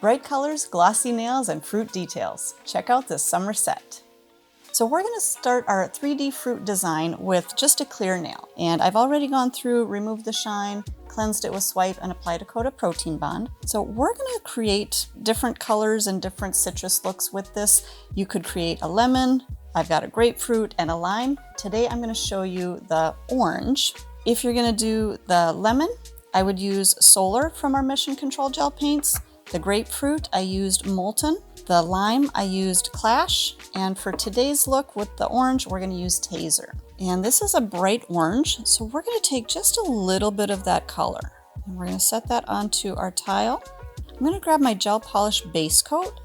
Bright colors, glossy nails, and fruit details. Check out this summer set. So we're going to start our 3D fruit design with just a clear nail. And I've already gone through, removed the shine, cleansed it with swipe, and applied a coat of protein bond. So we're going to create different colors and different citrus looks with this. You could create a lemon, I've got a grapefruit, and a lime. Today I'm going to show you the orange. If you're going to do the lemon, I would use Solar from our Mission Control gel paints. The grapefruit, I used Molten. The lime, I used Clash. And for today's look with the orange, we're going to use Taser. And this is a bright orange, so we're going to take just a little bit of that color. And we're going to set that onto our tile. I'm going to grab my gel polish base coat,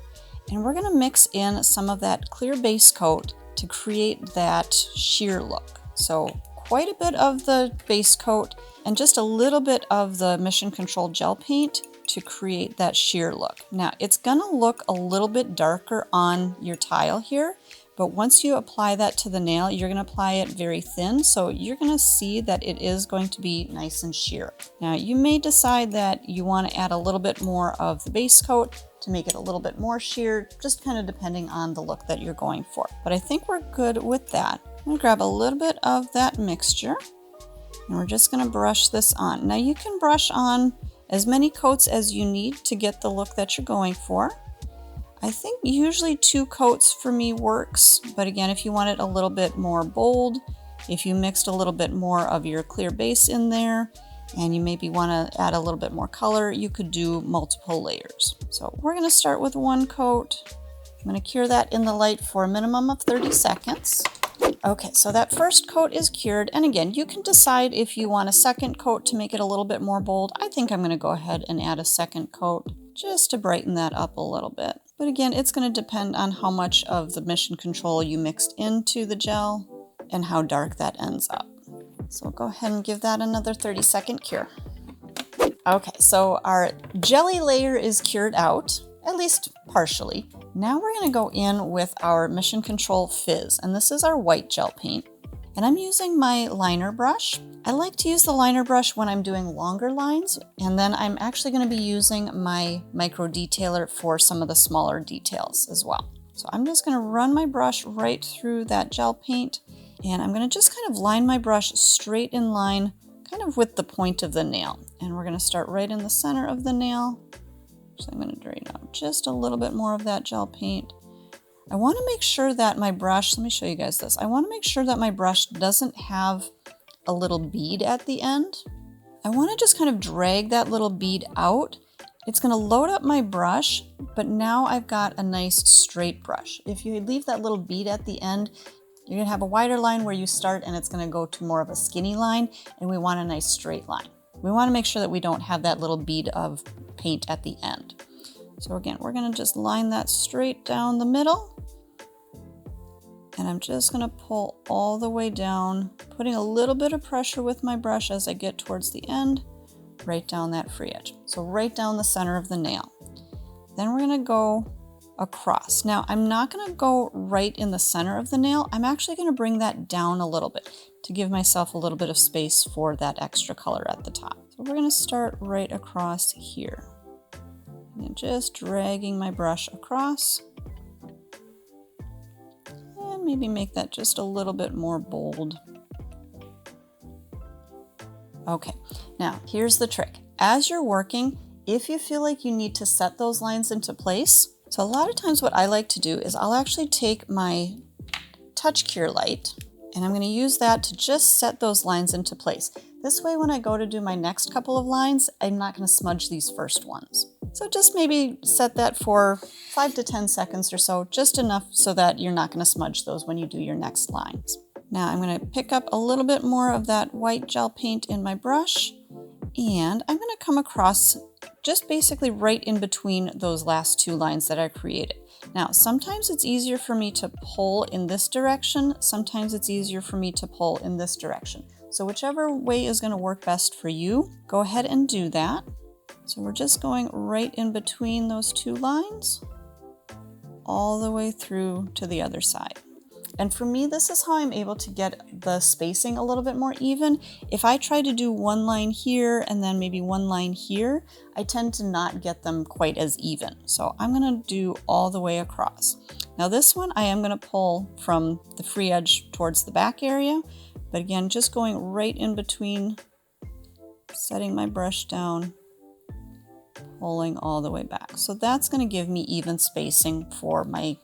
and we're going to mix in some of that clear base coat to create that sheer look. So quite a bit of the base coat and just a little bit of the Mission Control gel paint to create that sheer look. Now it's gonna look a little bit darker on your tile here, but once you apply that to the nail, you're gonna apply it very thin, so you're gonna see that it is going to be nice and sheer. Now you may decide that you wanna add a little bit more of the base coat to make it a little bit more sheer, just kind of depending on the look that you're going for. But I think we're good with that. I'm gonna grab a little bit of that mixture, and we're just gonna brush this on. Now you can brush on as many coats as you need to get the look that you're going for. I think usually 2 coats for me works, but again, if you want it a little bit more bold, if you mixed a little bit more of your clear base in there, and you maybe want to add a little bit more color, you could do multiple layers. So we're going to start with 1 coat. I'm going to cure that in the light for a minimum of 30 seconds. Okay, so that first coat is cured, and again, you can decide if you want a second coat to make it a little bit more bold. I think I'm going to go ahead and add a second coat just to brighten that up a little bit. But again, it's going to depend on how much of the Mission Control you mixed into the gel and how dark that ends up. So go ahead and give that another 30-second cure. Okay, so our jelly layer is cured out, at least partially. Now we're going to go in with our Mission Control Fizz, and this is our white gel paint. And I'm using my liner brush. I like to use the liner brush when I'm doing longer lines, and then I'm actually going to be using my micro detailer for some of the smaller details as well. So I'm just going to run my brush right through that gel paint, and I'm going to just kind of line my brush straight in line, kind of with the point of the nail. And we're going to start right in the center of the nail. So I'm going to drain out just a little bit more of that gel paint. I want to make sure that my brush, let me show you guys this. I want to make sure that my brush doesn't have a little bead at the end. I want to just kind of drag that little bead out. It's going to load up my brush, but now I've got a nice straight brush. If you leave that little bead at the end, you're going to have a wider line where you start, and it's going to go to more of a skinny line, and we want a nice straight line. We want to make sure that we don't have that little bead of paint at the end. So again, we're going to just line that straight down the middle. And I'm just going to pull all the way down, putting a little bit of pressure with my brush as I get towards the end, right down that free edge. So right down the center of the nail. Then we're going to go across. Now I'm not going to go right in the center of the nail. I'm actually going to bring that down a little bit to give myself a little bit of space for that extra color at the top. So we're going to start right across here. And just dragging my brush across. And maybe make that just a little bit more bold. Okay, now here's the trick. As you're working, if you feel like you need to set those lines into place, so a lot of times what I like to do is I'll actually take my Touch Cure Light, and I'm going to use that to just set those lines into place. This way, when I go to do my next couple of lines, I'm not going to smudge these first ones. So just maybe set that for 5 to 10 seconds or so, just enough so that you're not going to smudge those when you do your next lines. Now I'm going to pick up a little bit more of that white gel paint in my brush, and I'm going to come across just basically right in between those last 2 lines that I created. Now, sometimes it's easier for me to pull in this direction. Sometimes it's easier for me to pull in this direction. So whichever way is going to work best for you, go ahead and do that. So we're just going right in between those 2 lines, all the way through to the other side. And for me, this is how I'm able to get the spacing a little bit more even. If I try to do one line here and then maybe one line here, I tend to not get them quite as even. So I'm gonna do all the way across. Now this one I am gonna pull from the free edge towards the back area, but again, just going right in between, setting my brush down, pulling all the way back. So that's gonna give me even spacing for my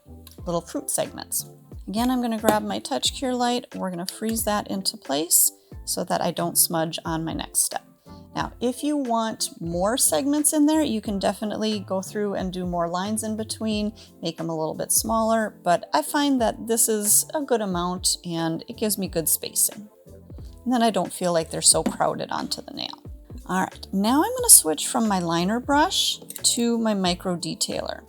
little fruit segments. Again, I'm gonna grab my Touch Cure light. We're gonna freeze that into place so that I don't smudge on my next step. Now, if you want more segments in there, you can definitely go through and do more lines in between, make them a little bit smaller, but I find that this is a good amount and it gives me good spacing. And then I don't feel like they're so crowded onto the nail. All right, now I'm gonna switch from my liner brush to my micro detailer.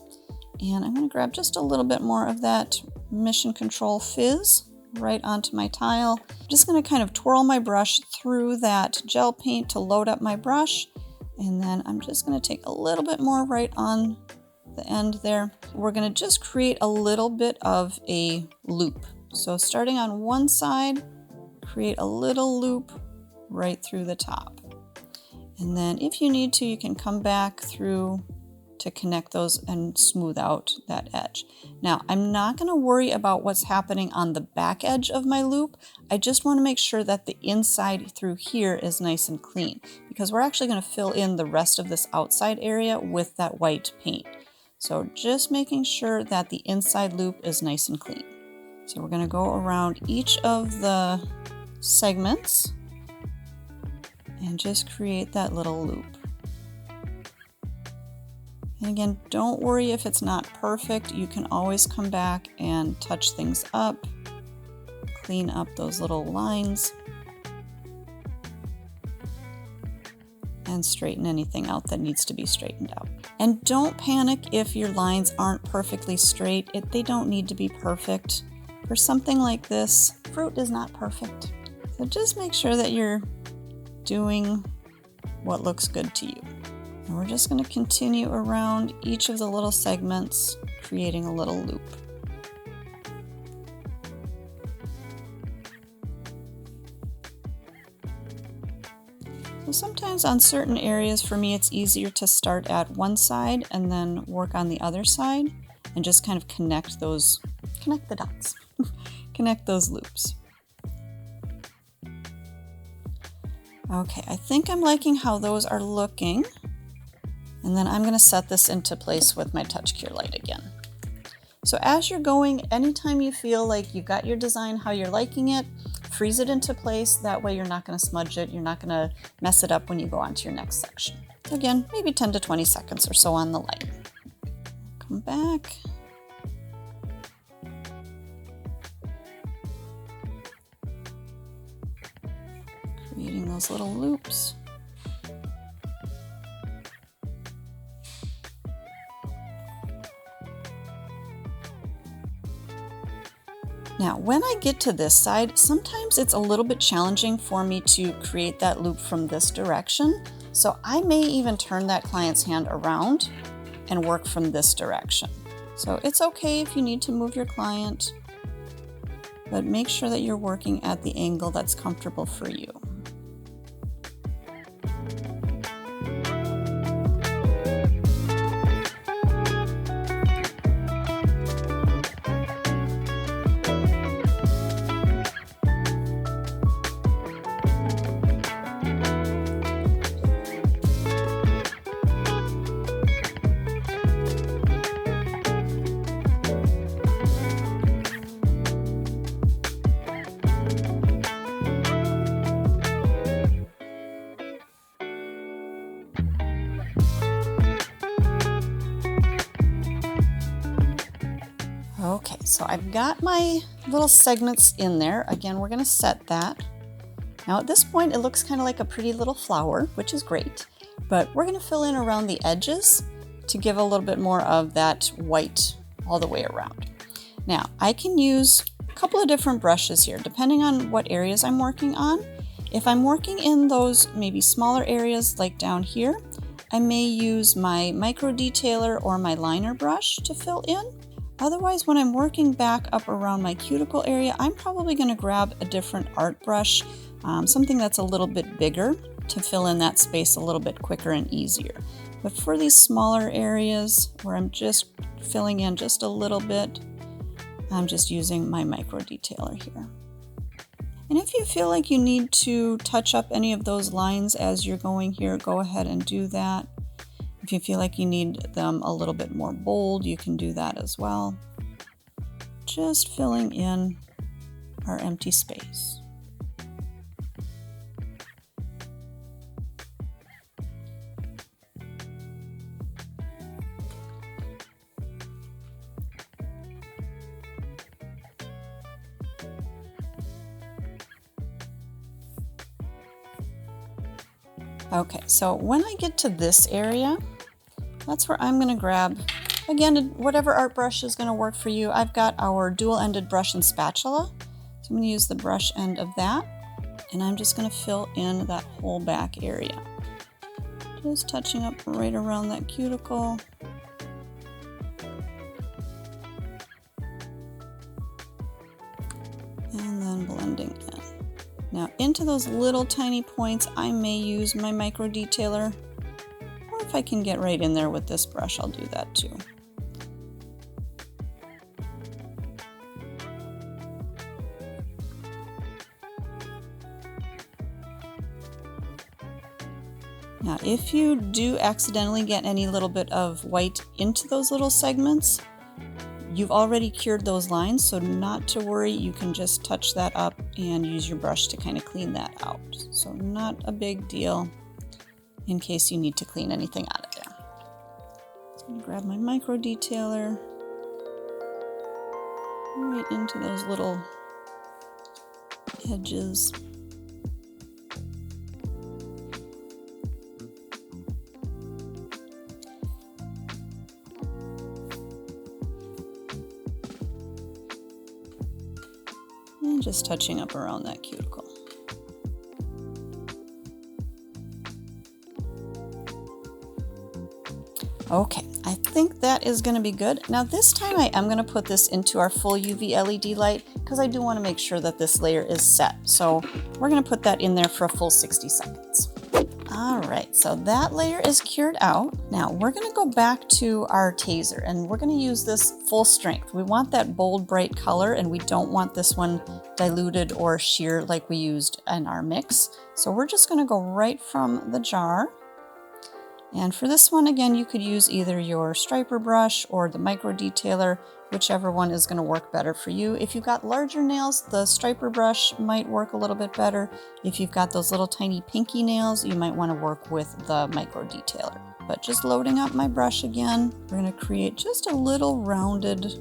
And I'm gonna grab just a little bit more of that Mission Control Fizz right onto my tile. I'm just gonna kind of twirl my brush through that gel paint to load up my brush. And then I'm just gonna take a little bit more right on the end there. We're gonna just create a little bit of a loop. So starting on one side, create a little loop right through the top. And then if you need to, you can come back through to connect those and smooth out that edge. Now, I'm not going to worry about what's happening on the back edge of my loop. I just want to make sure that the inside through here is nice and clean, because we're actually going to fill in the rest of this outside area with that white paint. So just making sure that the inside loop is nice and clean. So we're going to go around each of the segments and just create that little loop. And again, don't worry if it's not perfect. You can always come back and touch things up, clean up those little lines, and straighten anything out that needs to be straightened out. And don't panic if your lines aren't perfectly straight. They don't need to be perfect. For something like this, fruit is not perfect. So just make sure that you're doing what looks good to you. And we're just going to continue around each of the little segments, creating a little loop. So sometimes on certain areas, for me, it's easier to start at one side and then work on the other side and just kind of connect the dots, connect those loops. Okay, I think I'm liking how those are looking. And then I'm going to set this into place with my Touch Cure light again. So as you're going, anytime you feel like you've got your design how you're liking it, freeze it into place. That way you're not going to smudge it. You're not going to mess it up when you go on to your next section. So again, maybe 10 to 20 seconds or so on the light. Come back. Creating those little loops. Now, when I get to this side, sometimes it's a little bit challenging for me to create that loop from this direction. So I may even turn that client's hand around and work from this direction. So it's okay if you need to move your client, but make sure that you're working at the angle that's comfortable for you. Okay, so I've got my little segments in there. Again, we're gonna set that. Now at this point, it looks kind of like a pretty little flower, which is great, but we're gonna fill in around the edges to give a little bit more of that white all the way around. Now, I can use a couple of different brushes here, depending on what areas I'm working on. If I'm working in those maybe smaller areas like down here, I may use my micro detailer or my liner brush to fill in. Otherwise, when I'm working back up around my cuticle area, I'm probably going to grab a different art brush, something that's a little bit bigger to fill in that space a little bit quicker and easier. But for these smaller areas where I'm just filling in just a little bit, I'm just using my micro detailer here. And if you feel like you need to touch up any of those lines as you're going here, go ahead and do that. If you feel like you need them a little bit more bold, you can do that as well. Just filling in our empty space. Okay, so when I get to this area, that's where I'm going to grab, again, whatever art brush is going to work for you. I've got our dual-ended brush and spatula, so I'm going to use the brush end of that, and I'm just going to fill in that whole back area. Just touching up right around that cuticle. And then blending in. Now into those little tiny points, I may use my micro detailer, or if I can get right in there with this brush, I'll do that too. Now, if you do accidentally get any little bit of white into those little segments, you've already cured those lines, so not to worry, you can just touch that up and use your brush to kind of clean that out. So not a big deal in case you need to clean anything out of there. So I'm gonna grab my micro detailer right into those little edges. And just touching up around that cuticle. Okay, I think that is going to be good. Now this time I am going to put this into our full UV LED light because I do want to make sure that this layer is set. So we're going to put that in there for a full 60 seconds. All right, so that layer is cured out. Now we're going to go back to our taser and we're going to use this full strength. We want that bold, bright color and we don't want this one diluted or sheer like we used in our mix. So we're just going to go right from the jar. And for this one, again, you could use either your striper brush or the micro detailer, whichever one is going to work better for you. If you've got larger nails, the striper brush might work a little bit better. If you've got those little tiny pinky nails, you might want to work with the micro detailer. But just loading up my brush again, we're going to create just a little rounded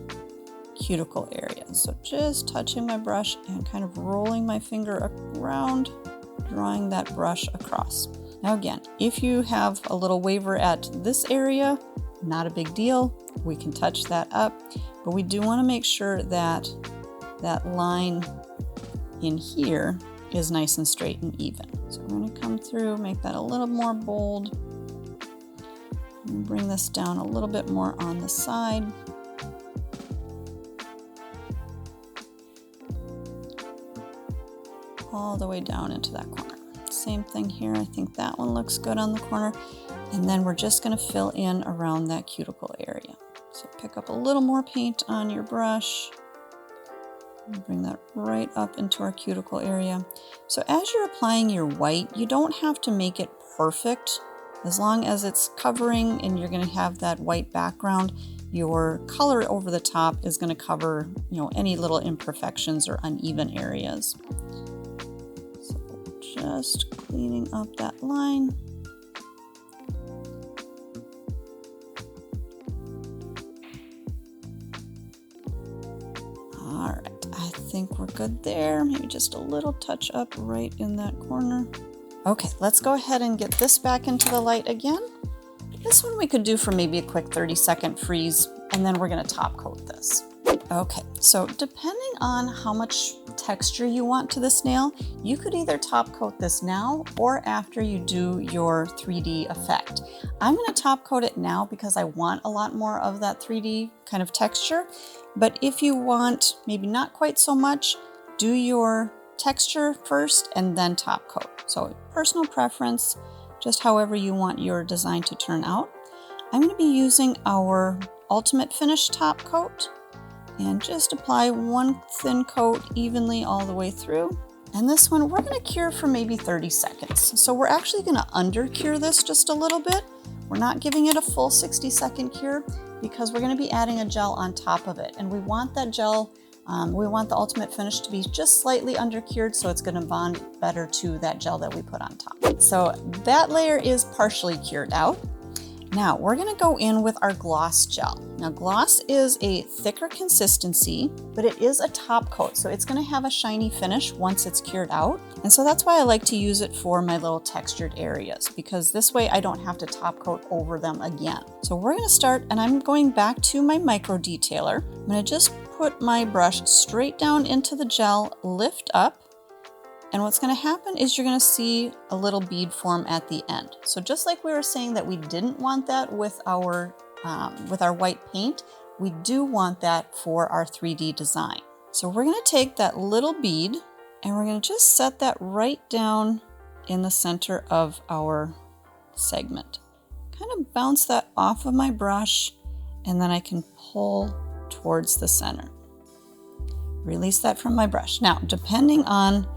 cuticle area. So just touching my brush and kind of rolling my finger around, drawing that brush across. Now again, if you have a little waver at this area, not a big deal. We can touch that up, but we do want to make sure that that line in here is nice and straight and even. So we're going to come through, make that a little more bold, and bring this down a little bit more on the side. All the way down into that corner. Same thing here. I think that one looks good on the corner. And then we're just going to fill in around that cuticle area. So pick up a little more paint on your brush and bring that right up into our cuticle area. So as you're applying your white, you don't have to make it perfect. As long as it's covering and you're going to have that white background, your color over the top is going to cover, any little imperfections or uneven areas. Just cleaning up that line. All right, I think we're good there. Maybe just a little touch up right in that corner. Okay, let's go ahead and get this back into the light again. This one we could do for maybe a quick 30-second freeze, and then we're going to top coat this. Okay, so depending on how much texture you want to this nail, you could either top coat this now or after you do your 3D effect. I'm going to top coat it now because I want a lot more of that 3D kind of texture. But if you want maybe not quite so much, do your texture first and then top coat. So personal preference, just however you want your design to turn out. I'm going to be using our Ultimate Finish top coat and just apply one thin coat evenly all the way through. And this one we're going to cure for maybe 30 seconds. So we're actually going to under cure this just a little bit. We're not giving it a full 60-second cure because we're going to be adding a gel on top of it. And we want that gel, we want the Ultimate Finish to be just slightly under cured so it's going to bond better to that gel that we put on top. So that layer is partially cured out. Now we're going to go in with our gloss gel. Now gloss is a thicker consistency, but it is a top coat, so it's going to have a shiny finish once it's cured out. And so that's why I like to use it for my little textured areas, because this way I don't have to top coat over them again. So we're going to start, and I'm going back to my micro detailer. I'm going to just put my brush straight down into the gel, lift up, and what's going to happen is you're going to see a little bead form at the end. So just like we were saying that we didn't want that with our white paint, we do want that for our 3D design. So we're going to take that little bead and we're going to just set that right down in the center of our segment. Kind of bounce that off of my brush and then I can pull towards the center. Release that from my brush. Now, depending on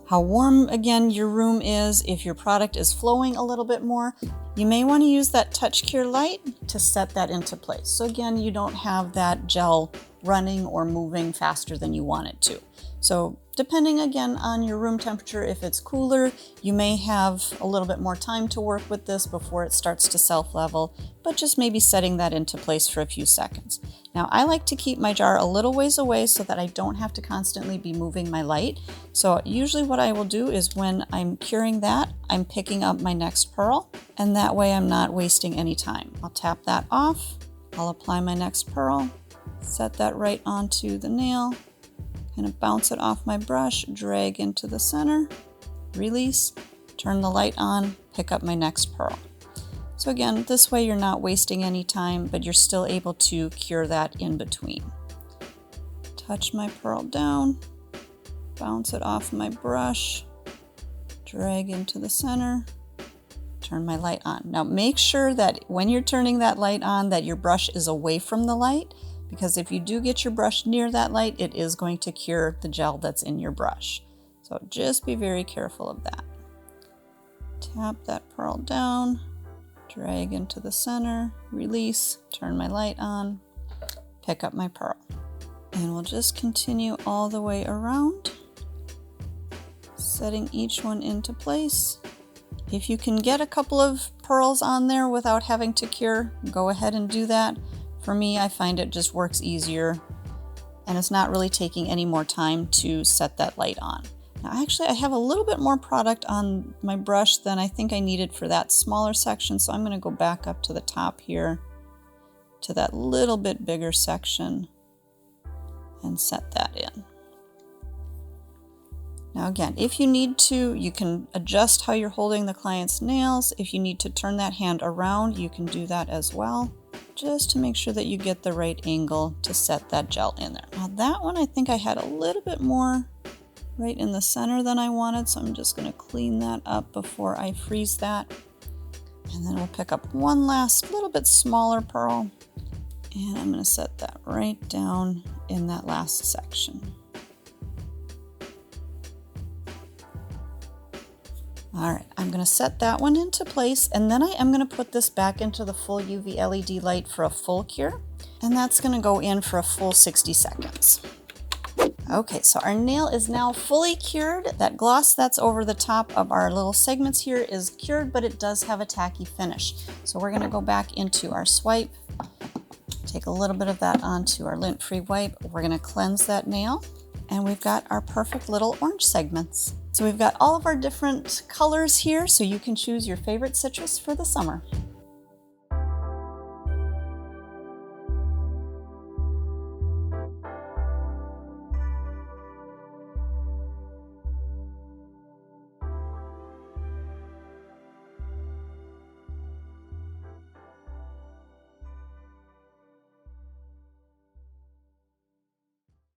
how warm, again, your room is, if your product is flowing a little bit more, you may want to use that Touch Cure Light to set that into place. So again, you don't have that gel running or moving faster than you want it to. So depending again on your room temperature, if it's cooler, you may have a little bit more time to work with this before it starts to self-level, but just maybe setting that into place for a few seconds. Now I like to keep my jar a little ways away so that I don't have to constantly be moving my light. So usually what I will do is when I'm curing that, I'm picking up my next pearl, and that way I'm not wasting any time. I'll tap that off, I'll apply my next pearl, set that right onto the nail, kind of bounce it off my brush, drag into the center, release, turn the light on, pick up my next pearl. So again, this way you're not wasting any time, but you're still able to cure that in between. Touch my pearl down, bounce it off my brush, drag into the center, turn my light on. Now make sure that when you're turning that light on that your brush is away from the light, because if you do get your brush near that light, it is going to cure the gel that's in your brush. So just be very careful of that. Tap that pearl down, drag into the center, release, turn my light on, pick up my pearl. And we'll just continue all the way around, setting each one into place. If you can get a couple of pearls on there without having to cure, go ahead and do that. For me, I find it just works easier and it's not really taking any more time to set that light on. Now actually I have a little bit more product on my brush than I think I needed for that smaller section, so I'm going to go back up to the top here to that little bit bigger section and set that in. Now again, if you need to, you can adjust how you're holding the client's nails. If you need to turn that hand around, you can do that as well, just to make sure that you get the right angle to set that gel in there. Now that one, I think I had a little bit more right in the center than I wanted, so I'm just going to clean that up before I freeze that. And then we'll pick up one last little bit smaller pearl, and I'm going to set that right down in that last section. All right, I'm going to set that one into place, and then I am going to put this back into the full UV LED light for a full cure, and that's going to go in for a full 60 seconds. Okay, so our nail is now fully cured. That gloss that's over the top of our little segments here is cured, but it does have a tacky finish. So we're going to go back into our swipe, take a little bit of that onto our lint-free wipe. We're going to cleanse that nail, and we've got our perfect little orange segments. So we've got all of our different colors here, so you can choose your favorite citrus for the summer.